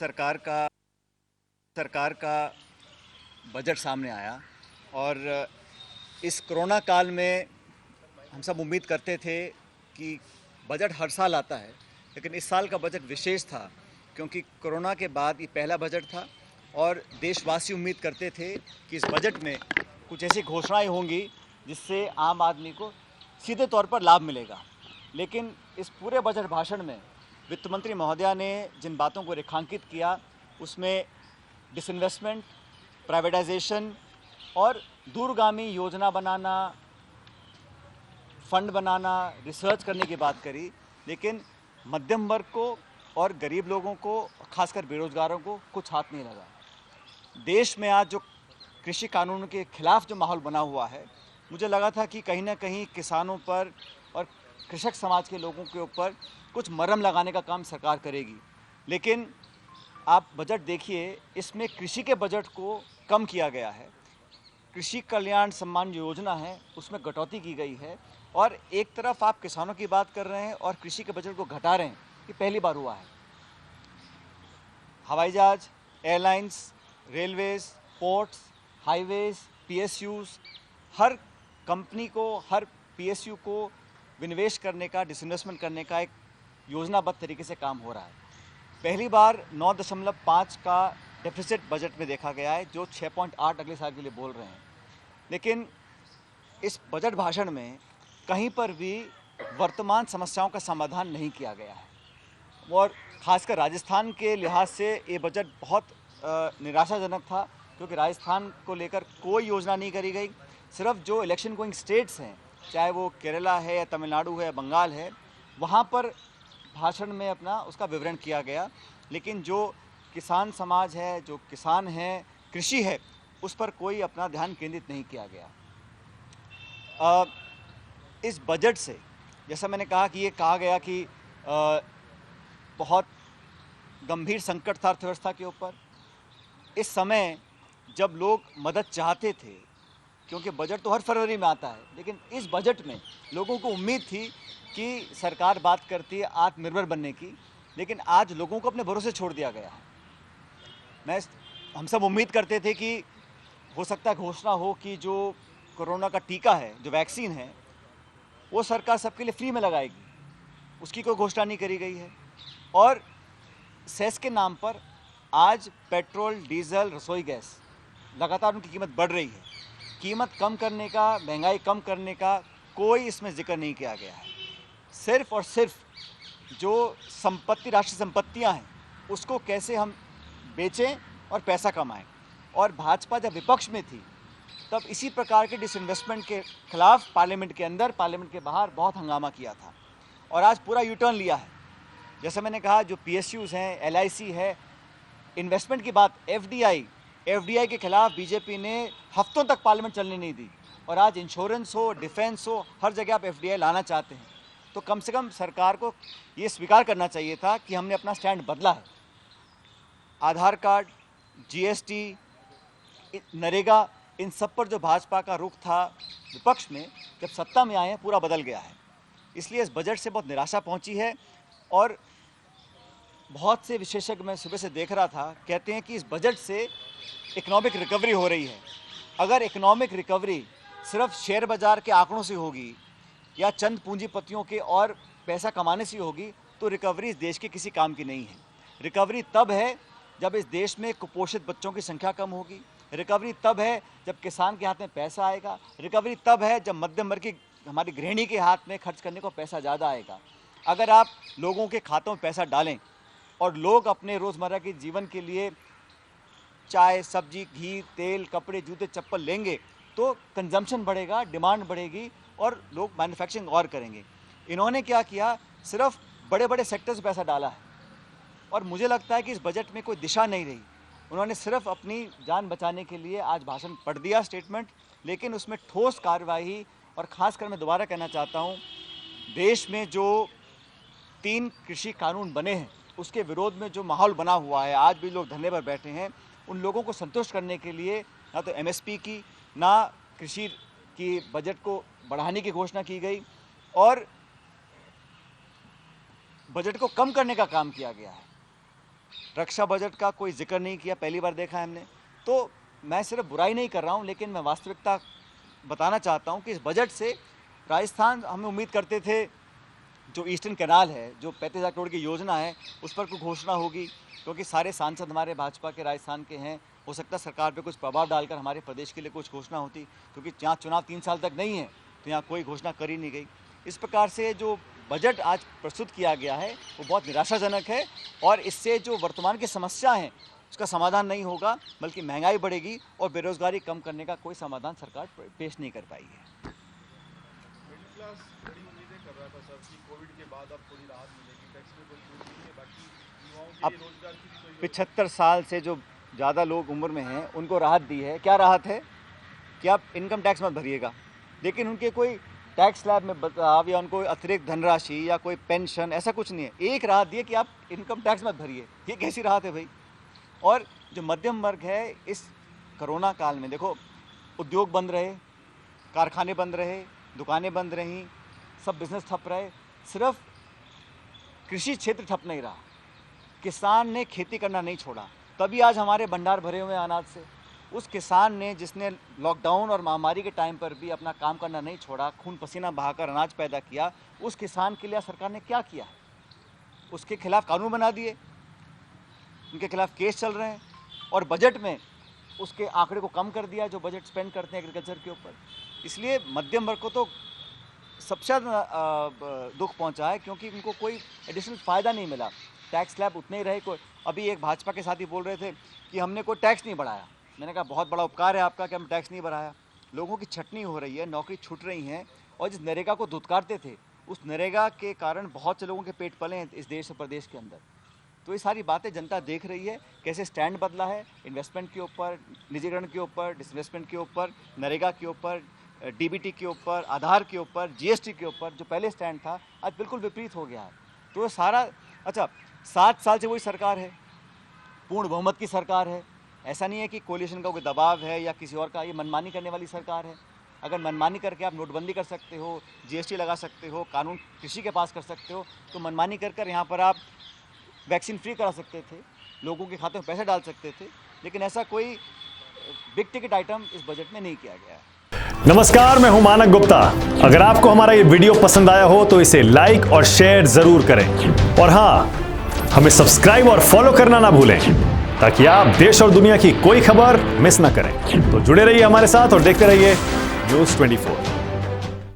सरकार का बजट सामने आया और इस कोरोना काल में हम सब उम्मीद करते थे कि बजट हर साल आता है, लेकिन इस साल का बजट विशेष था क्योंकि कोरोना के बाद ये पहला बजट था और देशवासी उम्मीद करते थे कि इस बजट में कुछ ऐसी घोषणाएं होंगी जिससे आम आदमी को सीधे तौर पर लाभ मिलेगा। लेकिन इस पूरे बजट भाषण में वित्त मंत्री महोदया ने जिन बातों को रेखांकित किया उसमें डिसइन्वेस्टमेंट, प्राइवेटाइजेशन और दूरगामी योजना बनाना, फंड बनाना, रिसर्च करने की बात करी, लेकिन मध्यम वर्ग को और गरीब लोगों को, खासकर बेरोजगारों को कुछ हाथ नहीं लगा। देश में आज जो कृषि कानून के खिलाफ जो माहौल बना हुआ है, मुझे लगा था कि कहीं ना कहीं किसानों पर और कृषक समाज के लोगों के ऊपर कुछ मरहम लगाने का काम सरकार करेगी। लेकिन आप बजट देखिए, इसमें कृषि के बजट को कम किया गया है। कृषि कल्याण सम्मान योजना है उसमें कटौती की गई है और एक तरफ आप किसानों की बात कर रहे हैं और कृषि के बजट को घटा रहे हैं। ये पहली बार हुआ है। हवाई जहाज, airlines, railways, ports, highways, PSUs, हर कंपनी को, हर पीएसयू को विनिवेश करने का, डिसइन्वेस्टमेंट करने का एक योजनाबद्ध तरीके से काम हो रहा है। पहली बार 9.5 का डेफिसिट बजट में देखा गया है, जो 6.8 अगले साल के लिए बोल रहे हैं। लेकिन इस बजट भाषण में कहीं पर भी वर्तमान समस्याओं का समाधान नहीं किया गया है और खासकर राजस्थान के लिहाज से ये बजट बहुत निराशाजनक था क्योंकि राजस्थान को लेकर कोई योजना नहीं करी गई। सिर्फ जो इलेक्शन गोइंग स्टेट्स हैं, चाहे वो केरला है या तमिलनाडु है, बंगाल है, वहाँ पर भाषण में अपना उसका विवरण किया गया, लेकिन जो किसान समाज है, जो किसान हैं, कृषि है, उस पर कोई अपना ध्यान केंद्रित नहीं किया गया। इस बजट से, जैसा मैंने कहा कि ये कहा गया कि बहुत गंभीर संकट था अर्थव्यवस्था के ऊपर। इस समय जब लोग मदद चाहते थे, क्योंकि बजट तो हर फरवरी में आता है, लेकिन इस बजट में लोगों को उम्मीद थी कि सरकार बात करती है आत्मनिर्भर बनने की, लेकिन आज लोगों को अपने भरोसे छोड़ दिया गया है। हम सब उम्मीद करते थे कि हो सकता है घोषणा हो कि जो कोरोना का टीका है, जो वैक्सीन है, वो सरकार सबके लिए फ्री में लगाएगी। उसकी कोई घोषणा नहीं करी गई है और सेस के नाम पर आज पेट्रोल, डीजल, रसोई गैस लगातार उनकी कीमत बढ़ रही है। कीमत कम करने का, महंगाई कम करने का कोई इसमें जिक्र नहीं किया गया है। सिर्फ और सिर्फ जो संपत्ति, राष्ट्रीय संपत्तियां हैं, उसको कैसे हम बेचें और पैसा कमाएं। और भाजपा जब विपक्ष में थी तब इसी प्रकार के डिसइन्वेस्टमेंट के खिलाफ पार्लियामेंट के अंदर, पार्लियामेंट के बाहर बहुत हंगामा किया था और आज पूरा यू टर्न लिया है। जैसे मैंने कहा, जो पीएसयूज हैं, एलआईसी है, इन्वेस्टमेंट की बात, एफडीआई के खिलाफ बीजेपी ने हफ्तों तक पार्लियामेंट चलने नहीं दी और आज इंश्योरेंस हो, डिफेंस हो, हर जगह आप एफडीआई लाना चाहते हैं। तो कम से कम सरकार को ये स्वीकार करना चाहिए था कि हमने अपना स्टैंड बदला है। आधार कार्ड, जीएसटी, नरेगा, इन सब पर जो भाजपा का रुख था विपक्ष में, जब सत्ता में आए हैं पूरा बदल गया है। इसलिए इस बजट से बहुत निराशा पहुंची है और बहुत से विशेषज्ञ, मैं सुबह से देख रहा था, कहते हैं कि इस बजट से इकोनॉमिक रिकवरी हो रही है। अगर इकोनॉमिक रिकवरी सिर्फ शेयर बाजार के आंकड़ों से होगी या चंद पूंजीपतियों के और पैसा कमाने से होगी तो रिकवरी इस देश के किसी काम की नहीं है। रिकवरी तब है जब इस देश में कुपोषित बच्चों की संख्या कम होगी। रिकवरी तब है जब किसान के हाथ में पैसा आएगा। रिकवरी तब है जब मध्यम वर्ग की, हमारी गृहिणी के हाथ में खर्च करने को पैसा ज़्यादा आएगा। अगर आप लोगों के खातों में पैसा डालें और लोग अपने रोज़मर्रा के जीवन के लिए चाय, सब्जी, घी, तेल, कपड़े, जूते, चप्पल लेंगे तो कंजम्पशन बढ़ेगा, डिमांड बढ़ेगी और लोग मैन्युफैक्चरिंग और करेंगे। इन्होंने क्या किया, सिर्फ बड़े बड़े सेक्टर से पैसा डाला है और मुझे लगता है कि इस बजट में कोई दिशा नहीं रही। उन्होंने सिर्फ अपनी जान बचाने के लिए आज भाषण पढ़ दिया, स्टेटमेंट, लेकिन उसमें ठोस कार्रवाई, और ख़ासकर मैं दोबारा कहना चाहता हूँ, देश में जो 3 कृषि कानून बने हैं उसके विरोध में जो माहौल बना हुआ है, आज भी लोग धरने पर बैठे हैं, उन लोगों को संतुष्ट करने के लिए ना तो एमएसपी की, ना कृषि की बजट को बढ़ाने की घोषणा की गई और बजट को कम करने का काम किया गया है। रक्षा बजट का कोई जिक्र नहीं किया, पहली बार देखा है हमने। तो मैं सिर्फ बुराई नहीं कर रहा हूँ, लेकिन मैं वास्तविकता बताना चाहता हूँ कि इस बजट से राजस्थान, हमें उम्मीद करते थे जो ईस्टर्न कैनाल है, जो 35,000 करोड़ की योजना है, उस पर कोई घोषणा होगी, क्योंकि सारे सांसद हमारे भाजपा के राजस्थान के हैं। हो सकता है सरकार पे कुछ प्रभाव डालकर हमारे प्रदेश के लिए कुछ घोषणा होती, क्योंकि यहाँ चुनाव 3 साल तक नहीं है, तो यहाँ कोई घोषणा कर ही नहीं गई। इस प्रकार से जो बजट आज प्रस्तुत किया गया है वो बहुत निराशाजनक है, और इससे जो वर्तमान की समस्या हैं उसका समाधान नहीं होगा, बल्कि महंगाई बढ़ेगी और बेरोजगारी कम करने का कोई समाधान सरकार पेश नहीं कर पाई है। मिडिल क्लास बड़ी उम्मीदें कर रहा था सर कि कोविड के बाद अब थोड़ी राहत मिलेगी, टैक्स में कोई छूट नहीं है, बाकी युवाओं के लिए रोजगार की भी कोई 75 साल से जो ज़्यादा लोग उम्र में हैं उनको राहत दी है। क्या राहत है कि आप इनकम टैक्स मत भरिएगा, लेकिन उनके कोई टैक्स स्लैब में बदलाव या उनको अतिरिक्त धनराशि या कोई पेंशन, ऐसा कुछ नहीं है। एक राहत दी है कि आप इनकम टैक्स मत भरिए। ये कैसी राहत है भाई? और जो मध्यम वर्ग है, इस कोरोना काल में देखो, उद्योग बंद रहे, कारखाने बंद रहे, दुकानें बंद रहीं, सब बिजनेस ठप रहे, सिर्फ कृषि क्षेत्र ठप नहीं रहा, किसान ने खेती करना नहीं छोड़ा, तभी आज हमारे भंडार भरे हुए हैं अनाज से। उस किसान ने, जिसने लॉकडाउन और महामारी के टाइम पर भी अपना काम करना नहीं छोड़ा, खून पसीना बहाकर अनाज पैदा किया, उस किसान के लिए सरकार ने क्या किया है? उसके खिलाफ कानून बना दिए, उनके खिलाफ केस चल रहे हैं, और बजट में उसके आंकड़े को कम कर दिया जो बजट स्पेंड करते हैं एग्रीकल्चर के ऊपर। इसलिए मध्यम वर्ग को तो सबसे ज़्यादा दुख पहुंचा है, क्योंकि उनको कोई एडिशनल फ़ायदा नहीं मिला। टैक्स स्लैब उतने ही रहे। अभी एक भाजपा के साथी बोल रहे थे कि हमने कोई टैक्स नहीं बढ़ाया। मैंने कहा बहुत बड़ा उपकार है आपका कि हम टैक्स नहीं बढ़ाया। लोगों की छटनी हो रही है, नौकरी छूट रही हैं, और जिस नरेगा को धुतकारते थे, उस नरेगा के कारण बहुत से लोगों के पेट पले हैं इस देश और प्रदेश के अंदर। तो ये सारी बातें जनता देख रही है, कैसे स्टैंड बदला है इन्वेस्टमेंट के ऊपर, निजीकरण के ऊपर, डिसइन्वेस्टमेंट के ऊपर, नरेगा के ऊपर, डीबीटी के ऊपर, आधार के ऊपर, जीएसटी के ऊपर। जो पहले स्टैंड था आज बिल्कुल विपरीत हो गया है। तो ये सारा, अच्छा 7 साल से वही सरकार है, पूर्ण बहुमत की सरकार है। ऐसा नहीं है कि कोलिशन का कोई दबाव है या किसी और का, ये मनमानी करने वाली सरकार है। अगर मनमानी करके आप नोटबंदी कर सकते हो, जीएसटी लगा सकते हो, कानून कृषि के पास कर सकते हो, तो मनमानी कर यहाँ पर आप वैक्सीन फ्री करा सकते थे, लोगों के खाते में पैसे डाल सकते थे, लेकिन ऐसा कोई बिग टिकट आइटम इस बजट में नहीं किया गया है। नमस्कार, मैं हूं मानक गुप्ता। अगर आपको हमारा ये वीडियो पसंद आया हो तो इसे लाइक और शेयर जरूर करें, और हां, हमें सब्सक्राइब और फॉलो करना ना भूलें, ताकि आप देश और दुनिया की कोई खबर मिस ना करें। तो जुड़े रहिए हमारे साथ और देखते रहिए न्यूज़ 24।